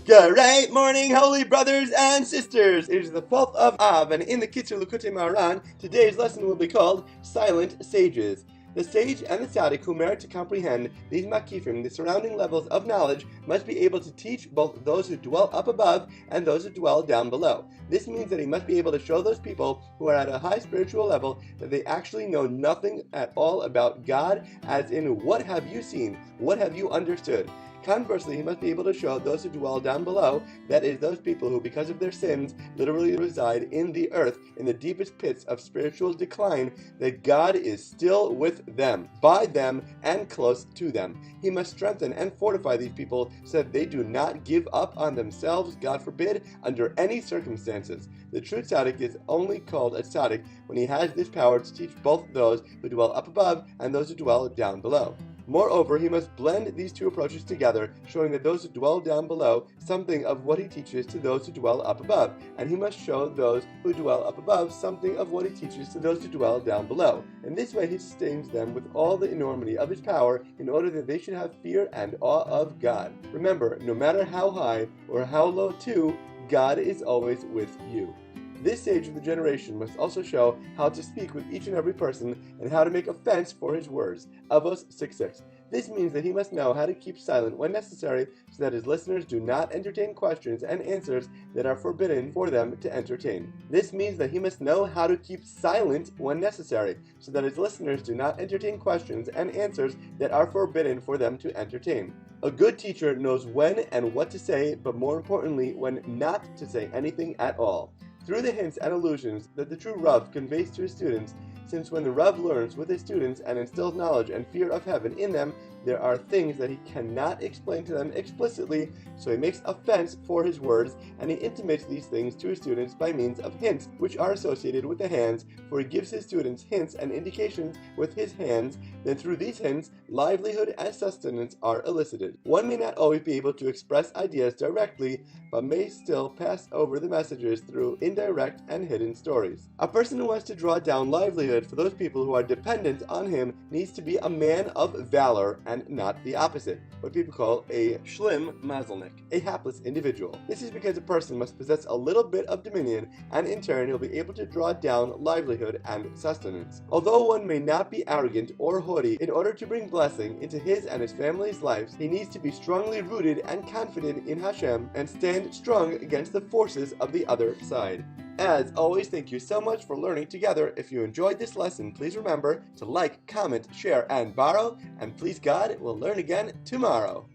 Great morning, holy brothers and sisters! It is the 4th of Av, and in the Kitzur Likutei Moharan, today's lesson will be called Silent Sages. The sage and the tzaddik who merit to comprehend these makifim, the surrounding levels of knowledge, must be able to teach both those who dwell up above and those who dwell down below. This means that he must be able to show those people who are at a high spiritual level that they actually know nothing at all about God, as in, what have you seen? What have you understood? Conversely, he must be able to show those who dwell down below, that is, those people who, because of their sins, literally reside in the earth, in the deepest pits of spiritual decline, that God is still with them, by them, and close to them. He must strengthen and fortify these people so that they do not give up on themselves, God forbid, under any circumstances. The true tzaddik is only called a tzaddik when he has this power to teach both those who dwell up above and those who dwell down below. Moreover, he must blend these two approaches together, showing that those who dwell down below something of what he teaches to those who dwell up above, and he must show those who dwell up above something of what he teaches to those who dwell down below. In this way, he sustains them with all the enormity of his power in order that they should have fear and awe of God. Remember, no matter how high or how low too, God is always with you. This sage of the generation must also show how to speak with each and every person and how to make offense for his words. Avos 6:6. This means that he must know how to keep silent when necessary so that his listeners do not entertain questions and answers that are forbidden for them to entertain. This means that he must know how to keep silent when necessary so that his listeners do not entertain questions and answers that are forbidden for them to entertain. A good teacher knows when and what to say, but more importantly, when not to say anything at all. Through the hints and allusions that the true Rav conveys to his students, since when the Rav learns with his students and instills knowledge and fear of heaven in them, there are things that he cannot explain to them explicitly, so he makes offense for his words, and he intimates these things to his students by means of hints, which are associated with the hands, for he gives his students hints and indications with his hands. Then through these hints, livelihood and sustenance are elicited. One may not always be able to express ideas directly, but may still pass over the messages through indirect and hidden stories. A person who wants to draw down livelihood for those people who are dependent on him needs to be a man of valor and not the opposite, what people call a shlim mazelnik, a hapless individual. This is because a person must possess a little bit of dominion, and in turn he'll be able to draw down livelihood and sustenance. Although one may not be arrogant or haughty, in order to bring blessing into his and his family's lives, he needs to be strongly rooted and confident in Hashem and stand strong against the forces of the other side. As always, thank you so much for learning together. If you enjoyed this lesson, please remember to like, comment, share, and borrow. And please God, we'll learn again tomorrow.